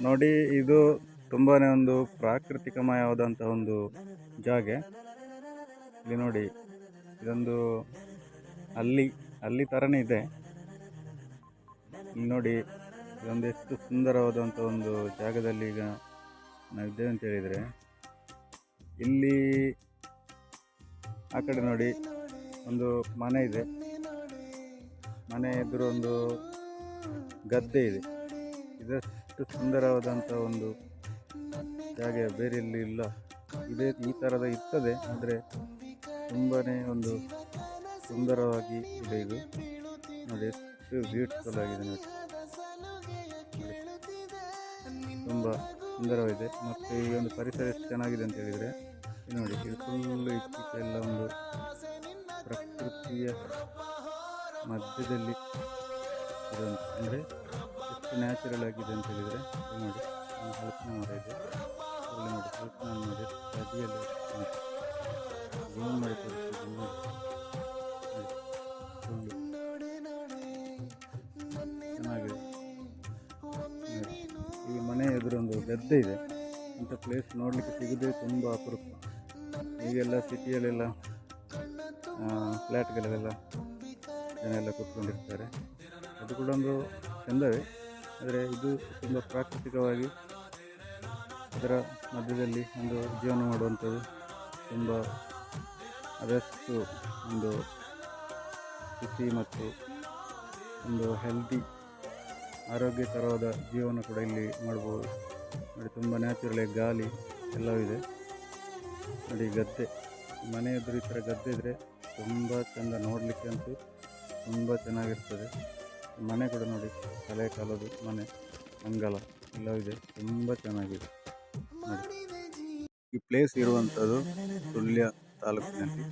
ನೋಡಿ, ಇದು ತುಂಬಾನೇ ಒಂದು ಪ್ರಾಕೃತಿಕಮಯವಾದಂಥ ಒಂದು ಜಾಗೆ. ಇಲ್ಲಿ ನೋಡಿ, ಇದೊಂದು ಹಳ್ಳಿ ಥರನೇ ಇದೆ. ಇಲ್ಲಿ ನೋಡಿ, ಇದೊಂದು ಎಷ್ಟು ಸುಂದರವಾದಂಥ ಒಂದು ಜಾಗದಲ್ಲಿ ಈಗ ನಾವಿದ್ದೇವೆ ಅಂತ ಹೇಳಿದರೆ, ಇಲ್ಲಿ ಆ ಕಡೆ ನೋಡಿ ಒಂದು ಮನೆ ಇದೆ. ಮನೆ ಎದುರು ಒಂದು ಗದ್ದೆ ಇದೆ. ಇದಷ್ಟು ಸುಂದರವಾದಂಥ ಒಂದು ಜಾಗ ಬೇರೆ ಎಲ್ಲಿ ಇಲ್ಲ. ಈ ಥರದ ಇರ್ತದೆ, ಆದರೆ ತುಂಬಾ ಒಂದು ಸುಂದರವಾಗಿ ಇದೆ. ಇದು ನೋಡಿ, ಎಷ್ಟು ಬ್ಯೂಟಿಫುಲ್ ಆಗಿದೆ ನೋಡಿ, ತುಂಬ ಸುಂದರವಾಗಿದೆ. ಮತ್ತು ಈ ಒಂದು ಪರಿಸರ ಎಷ್ಟು ಚೆನ್ನಾಗಿದೆ ಅಂತ ಹೇಳಿದರೆ, ನೋಡಿ, ಇದು ಫುಲ್ಲು ಇತ್ತೀಚೆಲ್ಲ ಒಂದು ಪ್ರಕೃತಿಯ ಮಧ್ಯದಲ್ಲಿ ಇರುವಂಥ, ಅಂದರೆ ಎಷ್ಟು ನ್ಯಾಚುರಲ್ ಆಗಿದೆ ಅಂತ ಹೇಳಿದರೆ, ನೋಡಿ, ಒಂದು ಹಲಸಿನ ಮರ ಇದೆ. ಅಲ್ಲಿ ನೋಡಿ, ಹಲಸಿನ ನೋಡಿ, ಬದಿಯಲ್ಲಿ ಜೂಮ್ ಮಾಡಿ ತೋರಿಸ್ತಿದ್ದೀನಿ ನೋಡಿ. ಫುಲ್ಲು ಚೆನ್ನಾಗಿದೆ. ಈ ಮನೆ ಎದುರೊಂದು ಗದ್ದೆ ಇದೆ. ಅಂಥ ಪ್ಲೇಸ್ ನೋಡಲಿಕ್ಕೆ ಸಿಗೋದೇ ತುಂಬ ಅಪರೂಪ. ಈಗೆಲ್ಲ ಸಿಟಿಯಲ್ಲೆಲ್ಲ ಫ್ಲ್ಯಾಟ್ಗಳಲ್ಲೆಲ್ಲ ಜನ ಎಲ್ಲ ಕೂತ್ಕೊಂಡಿರ್ತಾರೆ. ಅದು ಕೂಡ ಒಂದು ಚೆಂದವೇ, ಆದರೆ ಇದು ತುಂಬ ಪ್ರಾಕೃತಿಕವಾಗಿ ಅದರ ಮಧ್ಯದಲ್ಲಿ ಒಂದು ಜೀವನ ಮಾಡುವಂಥದ್ದು ತುಂಬ ಅದಷ್ಟು ಒಂದು ಖುಷಿ ಮತ್ತು ಒಂದು ಹೆಲ್ದಿ ಆರೋಗ್ಯಕರವಾದ ಜೀವನ ಕೂಡ ಇಲ್ಲಿ ಮಾಡ್ಬೋದು ನೋಡಿ. ತುಂಬ ನ್ಯಾಚುರಲ್ ಆಗಿ ಗಾಳಿ ಎಲ್ಲವೂ ಇದೆ ನೋಡಿ. ಗದ್ದೆ, ಮನೆ ಎದುರು ಈ ಥರ ಗದ್ದೆ ಇದ್ದರೆ ತುಂಬ ಚೆಂದ, ನೋಡಲಿಕ್ಕೆ ಅಂತೂ ತುಂಬ ಚೆನ್ನಾಗಿರ್ತದೆ. ಮನೆ ಕೂಡ ನೋಡಿ, ಹಳೆ ಕಾಲದ ಮನೆ, ಅಂಗಳ ಎಲ್ಲವೂ ಇದೆ, ತುಂಬ ಚೆನ್ನಾಗಿದೆ ನೋಡಿ. ಈ ಪ್ಲೇಸ್ ಇರುವಂಥದ್ದು ಸುಳ್ಯ ತಾಲೂಕಿನಲ್ಲಿ.